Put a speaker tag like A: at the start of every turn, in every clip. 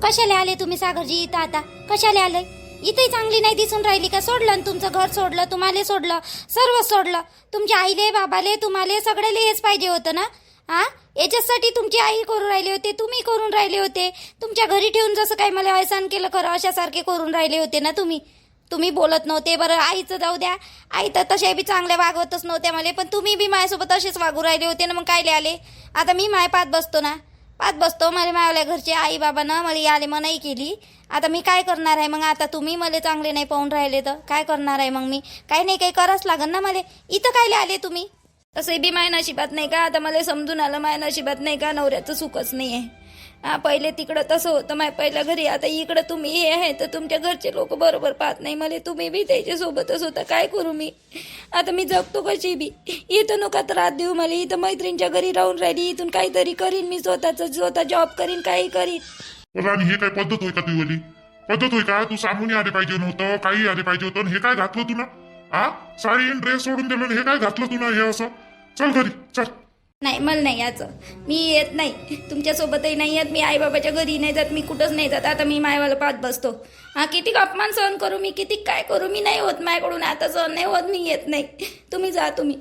A: कशाला आले तुम्ही सागरजी इथं आता? कशाला आले? इथे चांगली नाही दिसून राहिली का? सोडलं ना तुमचं घर, सोडलं तुम्हाला, सोडलं सर्व सोडलं. तुमच्या आईले बाबाले तुम्हाला सगळ्याला हेच पाहिजे होतं ना? हा, याच्यासाठी तुमची आई करून राहिले होते, तुम्ही करून राहिले होते. तुमच्या घरी ठेवून जसं काही मला व्यसन केलं खरं अशासारखे करून राहिले होते ना तुम्ही. तुम्ही बोलत नव्हते. बरं आईचं जाऊ द्या, आई तर तशा बी चांगल्या वागवतच नव्हत्या मला, पण तुम्ही बी माझ्यासोबत असेच वागू राहिले होते ना. मग कायले आले? आता मी माय पाहत बसतो ना, पाहत बसतो. मला मावल्या घरचे आई बाबानं मला याले मनाई केली. आता मी काय करणार आहे मग? आता तुम्ही मला चांगले नाही पाहून राहिले तर काय करणार आहे मग मी? काही नाही काही करावंच लागन ना मला. इथं कायले आले तुम्ही? तसंही बी माय नशिबात नाही का? आता मला समजून आलं माय नशिबात नाही का नवऱ्याचं सुखच नाही आहे. हा, पहिले तिकडं तसं होतं माय पहिल्या घरी, आता इकडं तुम्ही हे आहे तर तुमच्या घरचे लोक बरोबर पाहत नाही मला. तुम्ही बी त्याच्यासोबतच होता. काय करू मी आता? मी जगतो कशी बी. इथं नका त्रास देऊ मला. इथं मैत्रिणीच्या घरी राहून राहिली. इथून काहीतरी करीन मी, स्वतः जॉब करीन, काही करीन.
B: राणी, हे काय पद्धत होय का तुझी वाली? पद्धत होय का? तू सांगून आले पाहिजे नव्हतं, काही आले पाहिजे होतं. हे काय घातलं तू ना? हा, साडी ड्रेस सोडून दिलं, हे काय घातलं तू ना? हे असं चल घरी चल.
A: नाही, मला नाही याचं. मी येत नाही तुमच्यासोबतही नाही येत. मी आईबाबाच्या घरी नाही जात, मी कुठंच नाही जात. आता मी मायवाला पाहत बसतो. हा, किती अपमान सहन करू मी, किती काय करू मी? नाही होत माझ्याकडून आता सहन, नाही होत. मी येत नाही. तुम्ही जा. तुम्ही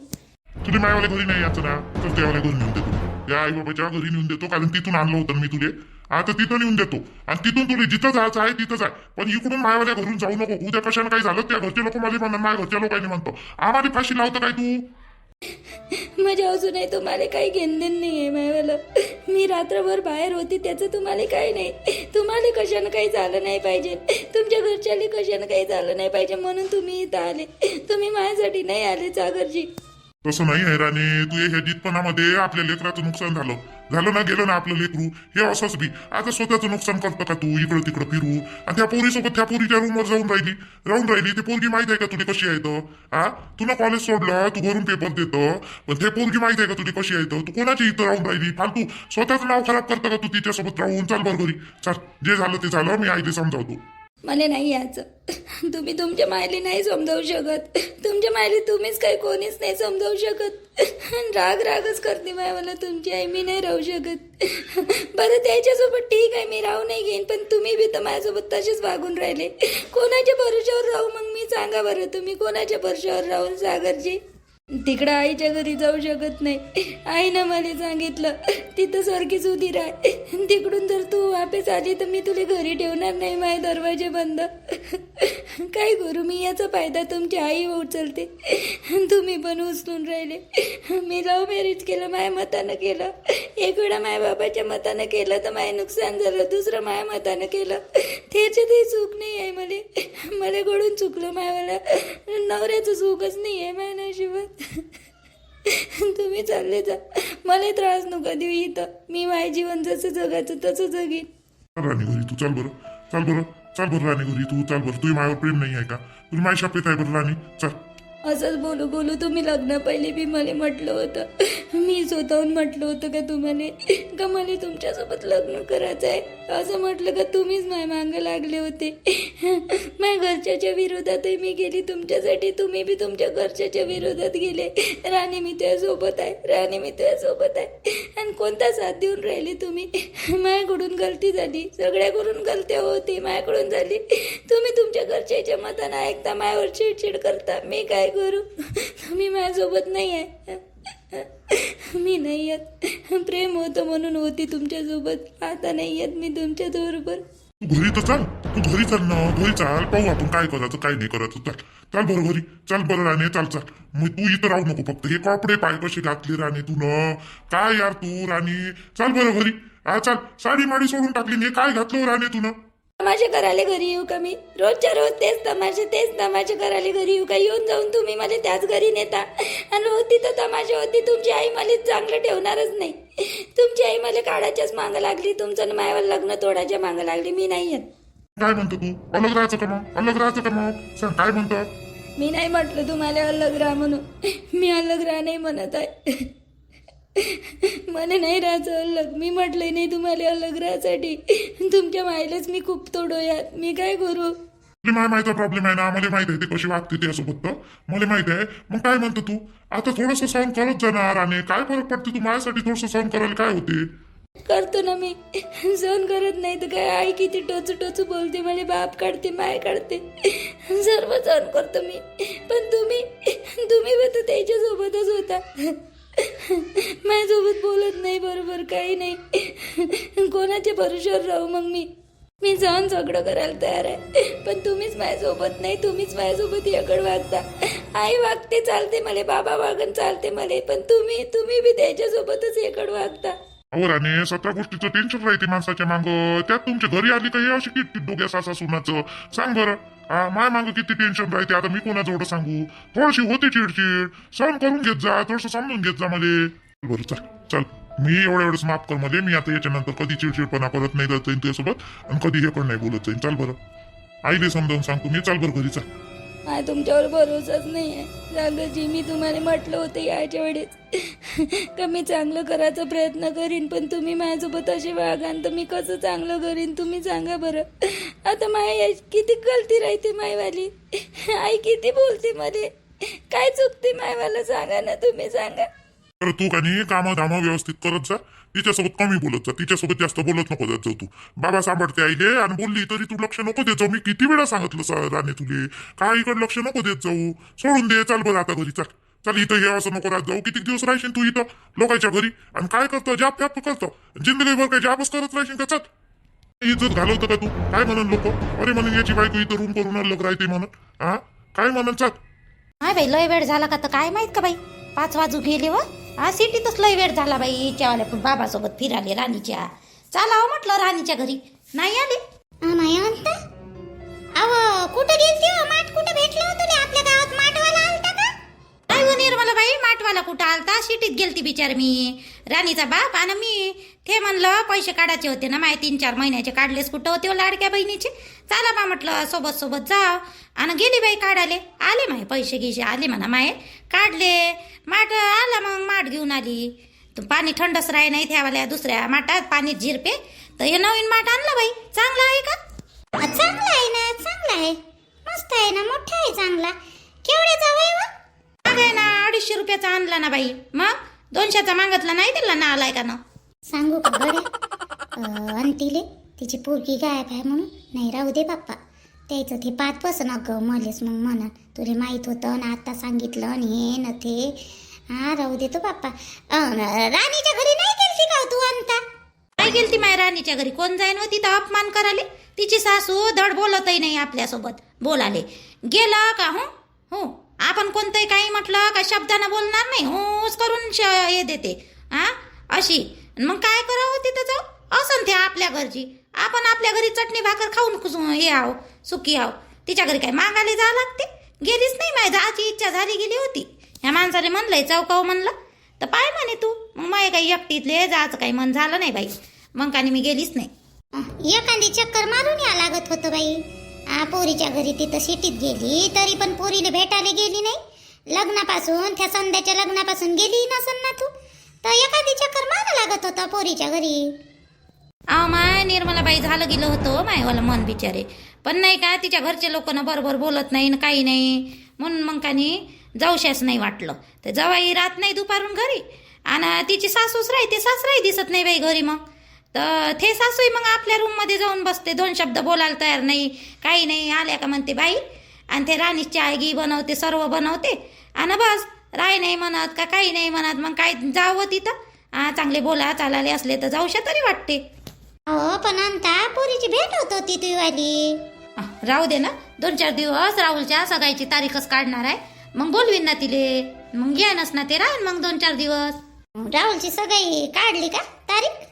B: तुझ्या मायावाल्या घरी नाही यायचं ना, तर त्यावाल्या घरी नेऊन देतो. त्या आई बाबाच्या घरी नेऊन देतो, कारण तिथून आणलं होतं ना मी तुले. आता तिथं नेऊन देतो आणि तिथून तुला जिथं जायचं आहे तिथं जाय, पण इकडून मायावाल्या घरून जाऊ नको. उद्या कशाला काही झालं त्या घरचे लोक मला म्हणणार, माझ्या घरच्या लोकांनी म्हणतो आम्हाला फाशी लावतं काय तू?
A: माझ्या अजूनही तुम्हाला काही घेणदेण नाही आहे मायवाला. मी रात्रभर बाहेर होती त्याचं तुम्हाला काही नाही. तुम्हाला कशानं काही झालं नाही पाहिजे, तुमच्या घरच्याला कशानं काही झालं नाही पाहिजे म्हणून तुम्ही इथं आले. तुम्ही माझ्यासाठी नाही आले सागरजी.
B: तसं नाही आहे राणे, तू ह्या जितपणामध्ये आपल्या लेकराचं नुकसान झालं ना, गेलं ना आपलं लेकरू. हे असंच बी आता स्वतःचं नुकसान करतं का तू? इकडं तिकडं फिरू आणि त्या पोरीसोबत त्या पोरीच्या रूमवर राहून राहिली. ती पोरगी माहिती आहे का तुला कशी आहे तर? हा, तुला कॉलेज सोडलं, तू घरून पेपर देतो, पण ते पोरगी माहिती आहे का तुला कशी आहे तर? तू कोणाची इथं राहून राहिली? फालतू स्वतःचं नाव खराब करतं का तू तिच्यासोबत राहून? चाल बरं घरी चल. जे झालं ते झालं, मी आईला समजावतो.
A: मला नाही यायचं. तुम्ही तुमच्या मायले नाही समजावू शकत. तुमच्या मायले तुम्हीच काही कोणीच नाही समजावू शकत. रागच करते माय मला तुमची आई. मी नाही राहू शकत. बरं त्याच्यासोबत ठीक आहे, मी राहू नाही घेईन, पण तुम्ही बी तर माझ्यासोबत तसेच वागून राहिले. कोणाच्या भरोश्यावर राहू मग मी? सांगा बरं तुम्ही कोणाच्या भरोश्यावर राहून सागरजी? तिकडं आईच्या घरी जाऊ शकत नाही. आईनं मला सांगितलं तिथं सारखीच उभी राह. तिकडून जर तू वापस आली तर मी तुला घरी ठेवणार नाही. माझे दरवाजे बंद. काय करू मी? याचा फायदा तुमची आई उचलते, तुम्ही पण उचलून राहिले. मी लव्ह मॅरेज केलं, माझ्या मतानं केलं. एक वेळा माझ्या बाबाच्या मतानं केलं तर माझं नुकसान झालं, दुसरं माझ्या मतानं केलं. त्याच्यातही चूक नाही आहे मला घडून चुकलं. माझ्याला नवऱ्याचं चूकच नाही आहे माझ्या नशिबात. तुम्ही चालले जा, मला त्रास नका देऊ इथं. मी माझे जीवन जसं जगायचं तसं जगीन.
B: राणी घरी तू चाल बरं राणी घरी तू चाल बरं. तुझी माझ्यावर प्रेम नाही आहे का? तुला माझ्या शापेत आहे बरं राणी? चल.
A: असंच बोलू तुम्ही लग्न पहिले बी मला म्हटलं होतं. मी स्वतःहून म्हटलं होतं का तुम्हाला का मला तुमच्यासोबत लग्न करायचं आहे? असं म्हटलं का तुम्हीच माझ्या मागं लागले होते. माझ्या घरच्याच्या विरोधातही मी गेली तुमच्यासाठी, तुम्ही बी तुमच्या घरच्याच्या विरोधात गेले. राणी मी तुझ्यासोबत आहे. आणि कोणता साथ देऊन राहिले तुम्ही? माझ्याकडून गलती झाली, सगळ्याकडून गलती होती, माझ्याकडून झाली. तुम्ही तुमच्या घरच्याच्या मतानं ऐकता, माझ्यावर चिडचिड करता. मी काय करू? तुम्ही माझ्यासोबत नाही आहे. मी नाही येत. प्रेम होतं म्हणून होती तुमच्यासोबत, आता नाही येत मी तुमच्या बरोबर.
B: तू घरी तर चाल, तू घरी चाल ना, घरी चाल. पाहू आपण काय करायचं काय नाही करायचं. चाल बरं घरी चाल. बरं राणे चाल. मग तू इथं राहू नको. फक्त हे कपडे पाय कसे घातले राणे तू न? काय यार तू राणी, चाल बरं घरी. हा चाल. साडी माडी सोडून टाकली, हे काय घातलं राणे तू न?
A: तमाशे करायला घरी येऊ का मी? रोजच्या रोज तेच तमाशे करायला घरी येऊ का? येऊन जाऊन तुम्ही मला त्याच घरी नेता आणि रोज तिथं तमाशे होती. तुमची आई मला चांगलं ठेवणारच नाही. तुमची आई मला काढायच्याच मागं लागली, तुमचं मायावर लग्न तोडायच्या मागं लागली. मी नाही येत.
B: काय म्हणतो तू? अलग राहायचं का मग? सांग काय म्हणतो?
A: मी नाही म्हटलं तुम्हाला अलग राहा म्हणून. मी अलग राहा नाही म्हणत आहे. मला नाही राहायचं अलग. मी म्हटलंय नाही तुम्हाला अलग राहायसाठी. तुमच्या मायलाच मी खूप तोडोयात. मी काय करू?
B: तुला माहिती प्रॉब्लेम आहे ना, मला माहित आहे ते कशी वागते त्यासोबत तर मला माहित आहे. मग काय म्हणतो तू? आता थोडंसं सहन करत जाणार आणि काय फरक पडते? तू माझ्यासाठी थोडंसं सहन करायला काय होते?
A: करतो ना मी, सहन करत नाही तर काय. आई किती टोचू टोचू बोलते, मला बाप काढते, माय काढते, सर्व सहन करतो मी. पण तुम्ही पण त्याच्यासोबतच होता, माझ्यासोबत बोलत नाही बरोबर, काही नाही. कोणाच्या भरोश्यावर राहू मग मी सहन सगळं करायला तयार आहे, पण तुम्हीच माझ्यासोबत नाही, तुम्हीच माझ्यासोबत याकडे वागता. आई वागते चालते मला, बाबा वागण चालते मला, पण तुम्ही बी त्याच्यासोबतच याकडे वागता.
B: अहो राणे, 17 गोष्टीचं टेन्शन राहते माणसाच्या मांग. त्यात तुमच्या घरी आली का हे अशी किती डोक्या सासा सुनाचं? सांग बरं. माय मांग किती टेन्शन राहते. आता मी कोणाजवळ सांगू? थोडीशी होते चिडचिड, सहन करून घेत जा, थोडस समजून घेत जा मध्ये. बरं चल चल, मी एवढ्या वेळेस माफ कर मध्ये. मी आता याच्यानंतर कधी चिडचिडपणा करत नाही जात जाईन तुझ्यासोबत, आणि कधी हे पण नाही बोलत जाईन. चाल बरं, आईले समजावून सांगतो मी. चाल बरं घरी चाल.
A: माझा तुमच्यावर भरोसाच नाही आहे जागरजी. मी तुम्हाला म्हटलं होतं याच्या वेळेस का मी चांगलं करायचा प्रयत्न करीन, पण तुम्ही माझ्यासोबत असे वागान तर मी कसं चांगलं करीन? तुम्ही सांगा बरं. आता माय किती गलती राहते मायवाली, आई किती बोलते मध्ये, काय चुकते मायवाला? सांगा ना, तुम्ही सांगा.
B: तर तू का नाही कामं धामं व्यवस्थित करत जा, तिच्यासोबत कमी बोलत जा, तिच्यासोबत जास्त बोलत नको जात जाऊ. तू बाबा सांभाळते आईले, आणि बोलली तरी तू लक्ष नको देत जाऊ. मी किती वेळा सांगितलं राणे तुले, काय इकडे लक्ष नको देत जाऊ, सोडून दे. चाल बरं आता घरी चाल. चल, इथं हे असं नको राहत जाऊ. किती दिवस राहशील तू इथं लोकांच्या घरी, आणि काय करतो? जाप फॅप करतो जिंदगीभर? काय जापच करत राहशील का? चल, इज्जत घालवतं का तू? काय म्हणून लोक? अरे म्हणून याची बायको इथं रूम करून अलग राहते म्हणून. काय म्हणून? चाल.
A: हाय बाई, लय वेळ झाला का? तर काय माहित का बाई, 5 वाजू गेले व. सिटीतच लय वेळ झाला बाई. हिच्यावाल्या पण बाबासोबत फिराले राणीच्या. चालावं म्हटलं राणीच्या घरी, नाही आले. नाही आणता. अहो कुठं गेलती हो? माठ कुठं भेटलं हो तुला? आपल्या गावात माठवाला आलता का? काय हो निर्मला बाई, माठवाला कुठं आलता? सिटीत गेलती बिचार मी. राणीचा बाप आणि मी ते म्हणलं पैसे काढायचे होते ना माय, 3-4 महिन्याचे काढलेच कुठं होते लाडक्या बहिणीचे. चला बा म्हटलं सोबत सोबत जाव, आणि गेली बाई काढाले. आले माय पैसे गिसे आले म्हणा माय, काढले. माठ आला, मग माठ घेऊन आली. तर पाणी थंडच राही नाही त्यावाल्या दुसऱ्या माठात पाणी झिरपे, तर हे नवीन माठ आणलं बाई. चांगलं आहे का? चांगलं आहे ना, चांगलं आहे, मस्त आहे ना, मोठा आहे चांगला. केवढ्याचा आहे ना? 250 रुपयाचा आणला ना बाई. मग 200चा मागतला नाही दिला ना, आलाय का ना? सांगू का गड्या? अंतीले तिची पोरगी गायब आहे म्हणून. नाही राहू दे बाप्पा, त्याचं ते पाच बस ना ग मलेच. मग म्हणा तुला माहित होतं ना, आता सांगितलं आणि हे न ते. राहू दे तो बाप्पा. राणीच्या घरी नाही गेलती का तू? अंता नाही गेलती माय राणीच्या घरी. कोण जाईन होती तर अपमान कराले. तिची सासू धड बोलतही नाही आपल्यासोबत. बोलाले गेला का? हो, आपण कोणतंही काही म्हटलं का शब्दानं बोलणार नाही, होच करून हे देते अशी. मग काय करावं तिथं जाऊ? असं ते आपल्या घरची. आपण आपल्या घरी चटणी भाकर खाऊन हे आहो, सुखी आहो. तिच्या घरी काय मागायला जावं लागते? गेलीच नाही. माझी जायची इच्छा झाली, गेली होती. ह्या माणसाने म्हणलंय चौकाव म्हणलं तर पाय म्हणे तू. मग माय काही एकटीतले जायचं काही मन झालं नाही बाई. मग का मी गेलीच नाही. एखादी चक्कर मारून या लागत होतं बाई. पोरीच्या घरी तिथं सिटीत गेली तरी पण पोरीला भेटायला गेली नाही. लग्नापासून त्या संध्याच्या लग्नापासून गेली नसन ना तू, तर एखादी चक्कर मारा लागत होतं पोरीच्या घरी. माय निर्मलाबाई झालं गेलं होतं मायवाला मन बिचारे. पण नाही का तिच्या घरचे लोकांना बरोबर बोलत नाही काही नाही म्हणून मग का जाऊशाच नाही वाटलं. तर जवाई राहत नाही दुपारून घरी, आणि तिची सासूच राहते, सासराही दिसत नाही बाई घरी. मग तर ते सासूही मग आपल्या रूममध्ये जाऊन बसते, 2 शब्द बोलायला तयार नाही, काही नाही. आल्या का म्हणते बाई, आणि ते राणी चायगी बनवते, सर्व बनवते, आणि बस राय नाही म्हणत का काही नाही म्हणत. मग काय जावं तिथं? चांगले बोला चालाले असले तर जाऊशा तरी वाटते. हो, पण अंता पोरीची भेट होत होती तुझी वाली. राहू दे ना, 2-4 दिवस राहुलच्या सगाईची तारीखच काढणार आहे. मग बोलवीन ना तिले, मग येणच ना ते राहील मग 2-4 दिवस. राहुलची सगाई काढली का तारीख?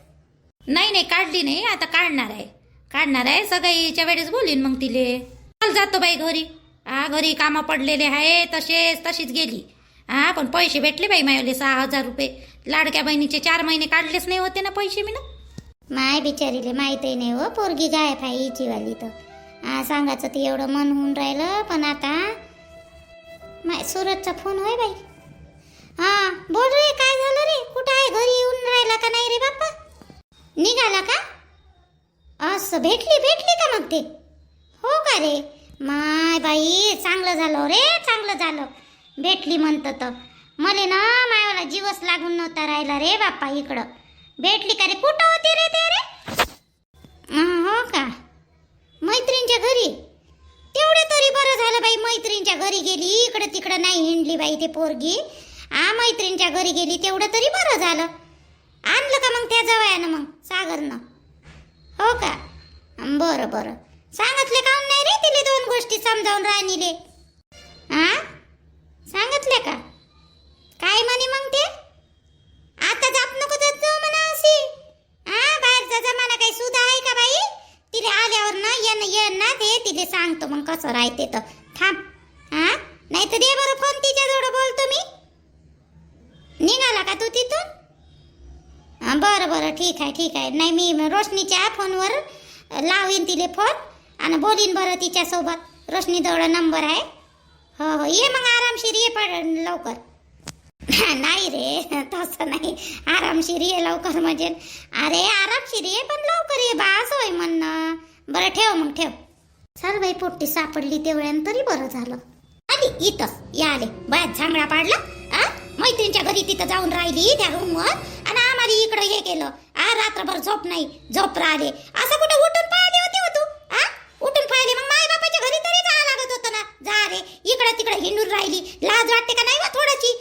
A: नाही काढली नाही, आता काढणार आहे सगाईच्या वेळेस बोलीन मग तिले. चल जातो बाई घरी. घरी कामं पडलेले आहे तशीच गेली. पण पैसे भेटले बाई मायले 6,000 रुपये. लाडक्या बहिणीचे 4 महिने काढलेच नाही होते ना पैसे मी ना. माय बिचारीले माहितही नाही हो पोरगी गायब आहे हिची वाली. तर सांगायचं ते एवढं मन होऊन राहिलं. पण आता माय सूरजचा फोन होय बाई. बोल रे, काय झालं रे? कुठं आहे? घरी येऊन राहिला का नाही रे बाप्पा? निघाला का? असं भेटली का मग ते? हो का रे? माय बाई चांगलं झालं रे, चांगलं झालं भेटली म्हणतं. तर मले ना मायाला जीवच लागून नव्हता राहिला रे बाप्पा इकडं. भेटली का रे? कुठं होती रे ते रे? हो का, मैत्रिणीच्या घरी? तेवढे तरी बरं झालं बाई, मैत्रिणीच्या घरी गेली, इकडे तिकडे नाही हिंडली बाई ते पोरगी. मैत्रिणीच्या घरी गेली तेवढं तरी बरं झालं. आणलं का मग त्या जवयानं मग सागरनं? हो का, बरं बरं. सांगितले का नाही रे तिले दोन गोष्टी समजावून राणीले? सांगितले का? काय म्हणे मग ते? आता जाप नको जात जाऊ म्हणा अशी. बाहेरचा जमाना काही सुद्धा आहे का बाई? तिले आल्यावर ना ये ना ते तिले सांगतो मग कसं राहते तर. थांब. नाही तर दे बरं फोन, तिच्याजवळ बोलतो मी. निघाला का तू तिथून? बरं बरं, ठीक आहे. नाही मी रोशनीच्या फोनवर लावीन तिले फोन आणि बोलीन बरं तिच्यासोबत. रोशनीजवळ नंबर आहे. हो ये मग आरामशीर ये लवकर. नाही रे तसं नाही, आरामशीर ये लवकर म्हणजे. अरे आरामशीर ये पण लवकर ये बा, असं होय म्हणणं. बरं ठेव मग ठेव. चल बाई, पोट्टी सापडली तेवढ्यानं तरी बरं झालं. आली इथंच या आले बायात झांगडा पाडला. मैत्रिणीच्या घरी तिथं जाऊन राहिली त्या रूमवर आणि आम्हाला इकडे हे केलं. रात्रभर झोप नाही, झोप राहिले. असं कुठं उठून पाहिले होते हो तू? उठून पाहिले मग माय बापाच्या घरी तरी जावं लागत होतं ना. जा रे, इकडे तिकडे हिंडून राहिली. लाज वाटते का नाही वा थोडीशी?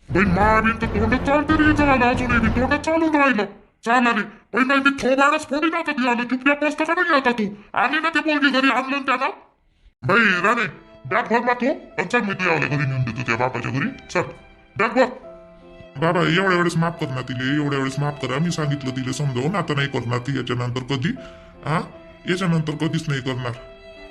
B: बाई मामीन तर तोंडात चालते रे, झालं अजूनही मी तोंडात चालून राहिलं. चाल आले बाई, नाही मी थोबाडच फोडी ना कधी आलं. चुपचाप मस्त का नाही आता तू? आली ना ते पोरगी घरी, आणलं त्याला. बाई राणे बॅग भर मातो आणि चल, मी तू यावल्या घरी नेऊन देतो त्या बापाच्या घरी. चल बॅग भर. बाबा एवढ्या वेळेस माफ करणार तिले, एवढ्या वेळेस माफ करा. मी सांगितलं तिले समजावून, आता नाही करणार ती याच्यानंतर कधी. याच्यानंतर कधीच नाही करणार.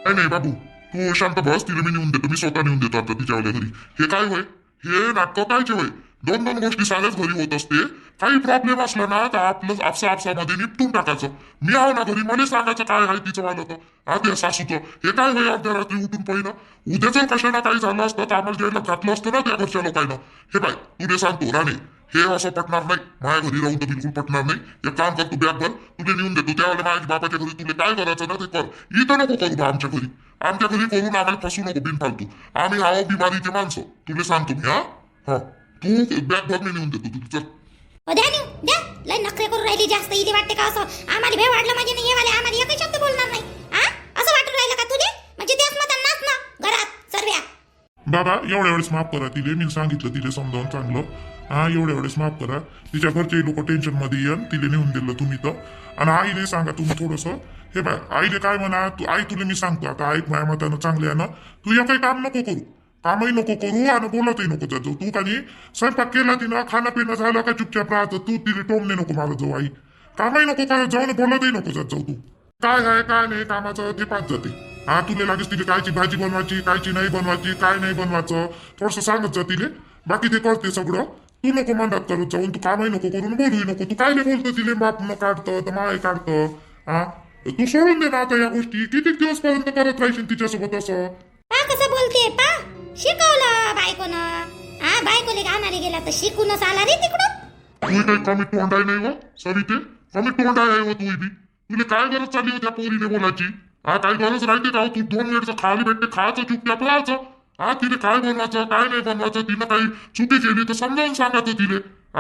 B: नाही बाबू तू शांत बस, तिला मी नेऊन देतो, मी स्वतः नेऊन देतो आता तिच्यावल्या घरी. हे काय होय? हे नाटकं कायचे होय? दोन गोष्टी साध्याच घरी होत असते. काही प्रॉब्लेम असला ना तर आपलं आपसामध्ये निपटून टाकायचं. मी आहो ना घरी, मला सांगायचं काय आहे तिचं वालं तर. ते सासूचं हे काय होय? अर्ध्या रात्री उठून पहिलं उद्या जर कशाला काही झालं असतं तर आम्हाला ज्याला घातलं असतं ना त्या घरच्या लोकांना. हे काय तुला सांगतो राणे, हे असं पटणार नाही. माझ्या घरी राहून तर बिलकुल पटणार नाही. एक काम कर, तू बॅग भर, तुला नेऊन देतो त्यावेळेला माझ्या बापाच्या घरी. तुला काय करायचं ना ते कर. इथं नको करू बा आमच्या घरी. आमच्या घरी करून आम्हाला फसू नको बिनफालतू. आम्ही आहो बिमारीचे माणसं, तुला सांगतो मी. तू बॅग भर, मी नेऊन देतो तुला. चल
A: द्या द्या. लय नखरे करून राहिली जास्त. इथे वाटते का असं आम्हाला भेव वाढलं म्हणजे नाही येवाले आम्हाला एकही शब्द बोलणार नाही? असं वाटून राहिलं का तुले? म्हणजे तेच मत नाच ना घरात सर्व्या.
B: बाबा एवढ्या वेळेस माफ करा तिले, मी सांगितलं तिले समजावून चांगलं. एवढ्या वेळेस माफ करा. तिच्या घरचे लोक टेन्शन मध्ये येऊन तिले नेऊन दिलं तुम्ही तर. आणि आईले सांगा तुम्ही थोडस. हे बाय आईले काय म्हणा तू, आई तुला मी सांगतो आता, ऐक माझ्या मतानं चांगले आहे ना. तू या काही काम नको करू, कामही नको करू आणि बोलतही नको जात जाऊ. तू काही स्वयंपाक केला तिनं, खाणं पिणं झालं का चुपचाप राहतं. तू तिथे टोमणे नको मारत जाऊ. आई कामही नको करत जाऊ, बोलतही नको जात जाऊ. तू काय आहे काय नाही कामाचं ते पाच जाते. तुला लागेल तिथे कायची भाजी बनवायची, कायची नाही बनवायची, काय नाही बनवायचं थोडस सांगत जा तिले. बाकी ते करते सगळं. तू नको मंदात करत जाऊन, तू कामही नको करून बोलूही नको. तू काय नाही बोलतो तिले, बाप न काढतं तर माय काढतं. तू सोडून दे ना आता या गोष्टी. किती दिवस पर्यंत करत राहायची तिच्यासोबत असं?
A: कसं बोलते पा? शिकवलं बायकोनं. बायकोले गाणारे गेला तर शिकूनच आला रे तिकडून.
B: तू काही कमी तोंड आहे नाही व सरी, ते कमी तोंड आहे व तू बी. तुला काय गरज चालली होत्या पोरीने बोलायची? काही गरज राहते का? तू 2 मिनिटचं खाली भेटते, खायचं चुपचाप राहायचं. तिने काय बनवायचं काय नाही बनवायचं, तिनं काही चुकी केली तर समजावून सांगायचं तिले.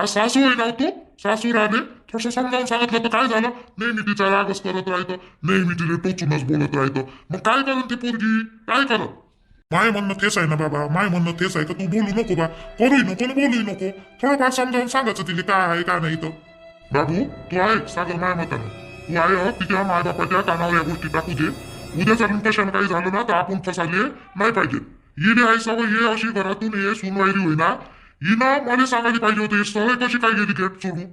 B: सासू आहे ना तू, सासू राहिले थोडस समजावून सांगितलं तर काय झालं? नेहमी तिचा रागच करत राहतं, नेहमी तिने टोचूनच बोलत राहतं. मग काय करून ती पोरगी काय करत? माय म्हणणं तेच आहे ना बाबा, माय म्हणणं तेच आहे का तू बोलू नको बा, करूही नको बोलूही नको. थोडंफार समजावून सांगायचं तिथे काय आहे काय नाही तर. बाबू तू आहे सागर माय मतानं, तू आहे तिच्या मायबापाच्या कानावर या गोष्टी टाकू दे. उद्या चालून कशाला काही झालं ना तर आपण फसाले नाही पाहिजे. हिने आहे सवय, हे अशी घरातून हे सुनवायरी होईना. हिनं मला सांगायला पाहिजे होतं ही सवय कशी काय गेली गेट सोडून.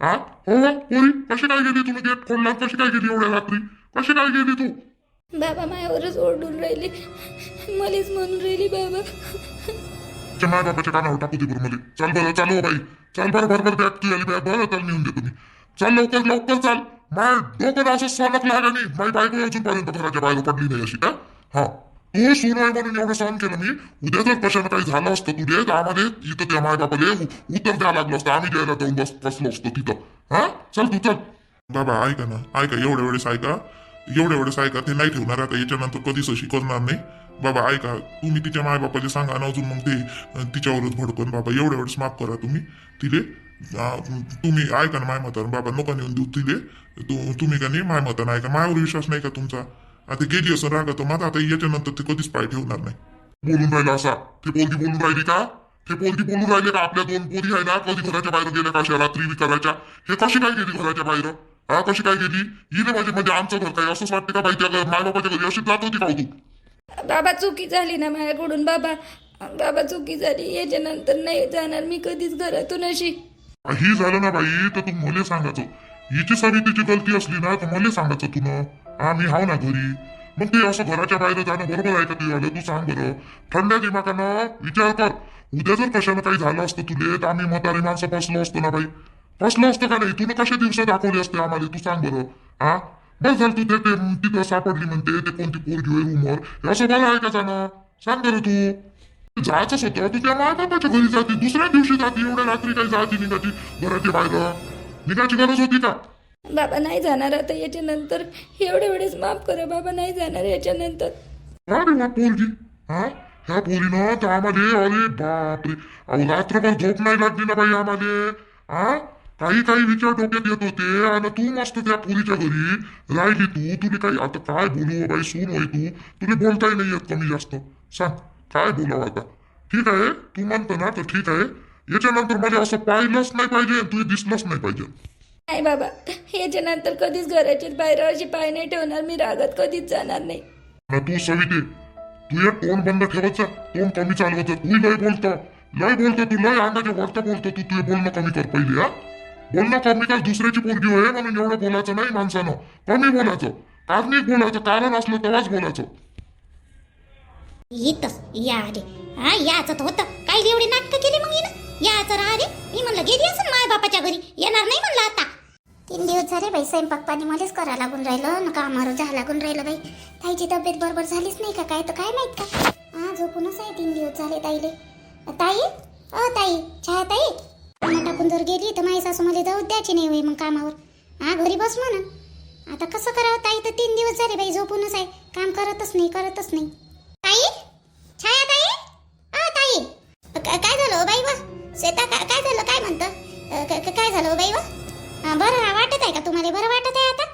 B: हो पोरी कशी काय गेली तुम्ही गेट खोलला? कशी काय गेली एवढ्या रात्री? कशी काय गेली तू?
A: बाबा मायावरच ओरडून राहिली, मलाच म्हणून राहिली बाबा.
B: माय बाबाच्या कानावर टाकू दे बरं मध्ये. चाल बरं चालू बाई, चाल बरं बरोबर बॅग तू आली बॅग बरं चाल नेऊन देतो मी. चाल लवकर लवकर चाल. माय डोकं असं सलग लागलं नाही. माझी बायको अजूनपर्यंत घराच्या बाहेर पडली नाही अशी का? तू सून आहे म्हणून एवढं सहन केलं मी. उद्या जर कशानं काही झालं असतं तुझे तर आम्हाला इथं त्या माय बापाला उत्तर द्यावं लागलं असतं. आम्ही द्यायला जाऊन बसलो असतो तिथं. चल तू चल. बाबा ऐका ना, ऐका एवढ्या वेळेस ऐका, एवढ्या वेळेस ऐका. ते नाही ठेवणार आता याच्यानंतर कधीच अशी करणार नाही. बाबा ऐका, तुम्ही तिच्या मायबापाला सांगा ना अजून मग ते तिच्यावरच भडकन. बाबा एवढ्या वेळेस माफ करा तुम्ही तिले. तुम्ही ऐका ना माय मतान बाबा नका नेऊन देऊ तिले तुम्ही का नाही माय मतान ऐका मायावर विश्वास नाही का तुमचा आता गेली असं रागत मग आता याच्यानंतर ते कधीच पाय ठेवणार नाही बोलून राहिला असा ते पोरगी बोलून राहिली का ते पोरगी बोलून राहिले का आपल्या दोन पोरी आहे ना कधी घराच्या बाहेर गेल्या का अशा रात्री विकाराच्या हे कशी काय गेली घराच्या बाहेर हा कशी काय गेली हिने म्हणजे आमचं घर काय असंच वाटते का बाई त्या मायबापाच्या घरी अशीच जात होती का तू
C: बाबा चुकी झाली ना माझ्याकडून बाबा चुकी झाली याच्यानंतर नाही जाणार मी कधीच घरातून अशी
B: ही झालं ना बाई तर तू मला सांगायचं हिची सगळी तिची गलती असली ना तर मला सांगायचं तू ना आम्ही हाव ना घरी मग ते असं घराच्या बाहेर जाणं बरोबर आहे का ते झालं तू सांग बरं थंड्या दिमागानं विचार कर उद्या जर कशाला काही झालं असतं तुले तर आम्ही म्हातारी माणसं फसलो असतो ना बाई फसलो असतं का नाही तुला कशा दिवस दाखवले असते आम्हाला तू सांग बरं हा बस झालं तू ते तिथं सापडली म्हणते ते कोणती पोरगी होय रूमवर असं मला आहे का जाणं सांग बरं तू जायचंच होतं तू त्या मायबापाच्या घरी जाती दुसऱ्या दिवशी जाती एवढ्या रात्री काही जाती निघायची घराच्या बाहेर निघायची गरज होती का
C: बाबा नाही जाणार आता याच्यानंतर एवढे वेळेस माफ करा बाबा नाही जाणार याच्यानंतर
B: अरे वा पोरगी हा ह्या पोरीनं तर आम्हाला अरे बापरे अहो रात्रभर झोप नाही लागली ना बाई आम्हाला हा काही विचार डोक्यात येत होते आणि तू मस्त त्या पोरीच्या घरी राहिली तुला काही आता काय बोलू बाई सून होय तुला बोलताही नाही येत कमी जास्त सांग काय बोलावं आता ठीक आहे तू म्हणतो ना तर ठीक आहे याच्यानंतर मला असं पाहिलंच नाही पाहिजे तू दिसलंच नाही पाहिजे
C: नाही बाबा याच्यानंतर कधीच घराच्या बाहेर अशी पाय नाही ठेवणार मी रागात कधीच जाणार नाही
B: ना तू सविते तू एक तोंड बंद ठेवायचं तोंड कमी चालवायचं तू लय बोलतो तू लय अंगाच्या वरता बोलतो तू तुझे बोलणं कमी कर पहिले हा बोलणं कमी कर दुसऱ्याची पोरगी होय म्हणून एवढं बोलायचं नाही माणसानं कमी बोलायचं कारणिक बोलायचं कारण असलं तेव्हाच बोलायचं
A: येतच या रे हा याच होतं काही एवढी नाटकं केली मग हिनं याच रा रे मी म्हणलं गेली असं माय बापाच्या घरी येणार नाही म्हणलं आता 3 दिवस झाले बाई स्वयंपाक पाणी मलाच करा लागून राहिलं ना कामावर जा लागून राहिलं बाई ताईची तब्येत बरोबर झालीच नाही का काय तर काय माहित का हा झोपूनच आहे 3 दिवस झाले ताईले ताई छाया ताई कामा टाकून जर गेली तर माझी सासू मला जाऊ द्यायची नाही होई मग कामावर हा घरी बस म्हणा आता कसं करावं ताई तर 3 दिवस झाले बाई झोपूनच आहे काम करतच नाही ताई छाया ताई काय झालं बाई वा श्वेता काय झालं काय म्हणतं काय झालं बाई वा बरं वाटत आहे का तुम्हाला बरं वाटत आहे आता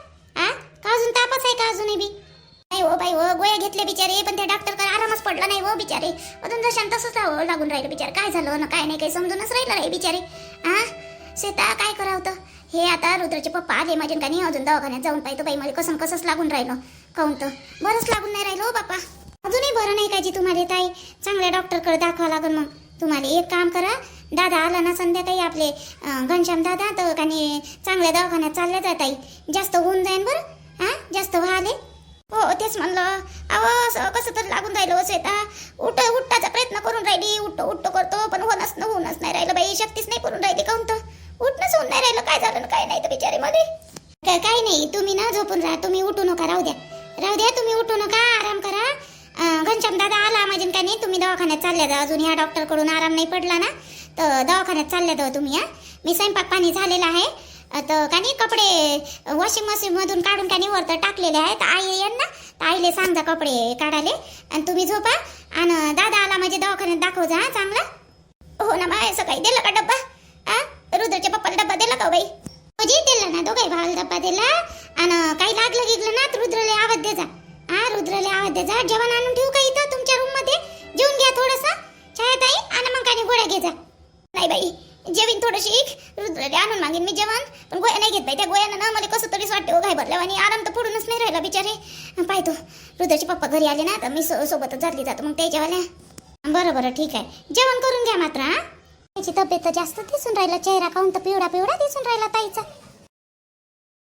A: का अजून तापच आहे का अजूनही बी नाही हो बाई हो गोळ्या घेतले बिचारे पण त्या डॉक्टर काय आरामच पडला नाही हो बिचारे अजून जर तसंच लागून राहिलं बिचारे काय झालं ना काय नाही काही समजूनच राहिलं नाही बिचारे श्वेता काय करावं तर हे आता रुद्राचे पप्पा आले माझ्या का नाही अजून दवाखान्यात जाऊन पाहिजे बाई मला कसंच लागून राहिलं काहून तर बरंच लागून नाही राहिलं हो बापा अजूनही बरं नाही काजी तुम्हाला ताई चांगल्या डॉक्टरकडे दाखवा लागेल मग तुम्हाला एक काम करा दादा आला ना संध्याकाळी आपले घनश्याम दादा तर काही चांगल्या दवाखान्यात चालल्या जात ताई जास्त होऊन जाईन बरं जास्त व्हाले हो तेच म्हणलं अहो कसं तर लागून राहिलं हो श्वेता उठाचा प्रयत्न करून राहिली उठतो करतो पण होऊनच नाही राहिलं बाई शक्तीच नाही करून राहिली काहून तर उठणंच होऊन नाही राहिलं काय झालं काय नाही तर बिचारे मध्ये काही नाही तुम्ही ना झोपून राहा तुम्ही उठू नका राहू द्या तुम्ही उठू नका आराम करा घनश्याम दादा आला माझ्या का नाही तुम्ही दवाखान्यात चालल्या जा अजून ह्या डॉक्टरकडून आराम नाही पडला ना तर दवाखान्यात चालल्या जा तुम्ही मी स्वयंपाक पाणी झालेला आहे तर का नाही कपडे वॉशिंग मशीन मधून काढून का नाही वरतं टाकलेले आहेत आई येईन ना तर आईले सांग जा कपडे काढाले आणि तुम्ही झोपा आणि दादा आला माझ्या दवाखान्यात दाखव जा चांगला हो ना माय सकाळी दिला का डब्बा रुद्रच्या पप्पाला डब्बा दिला का बाई दिला ना दोघाही भावाला डब्बा दिला आणि काही लागलं ना तर रुद्रला आवाज दे जा रुद्रला आवाज दे जा जेवण आणून ठेवू का इथं तुमच्या रूम मध्ये जेवून घ्या थोडंसं छाया ताई आणि मग काही गोळ्या घे जा नाही बाई जेवीन थोडीशी रुद्रला आणून मागेन मी जेवण पण गोळ्या नाही घेत बाई त्या गोळ्यानं ना मला कसं तरीच वाटतं घाई भरल्या आणि आराम तर पडूनच नाही राहिला बिचारे पाहतो रुद्रचे पप्पा घरी आले ना तर मी सोबतच जातली जातो मग त्याच्यावाल्या बरं ठीक आहे जेवण करून घ्या मात्र त्याची तब्येत जास्त दिसून राहिला चेहरा काऊन तर पिवळा दिसून राहिला ताईचा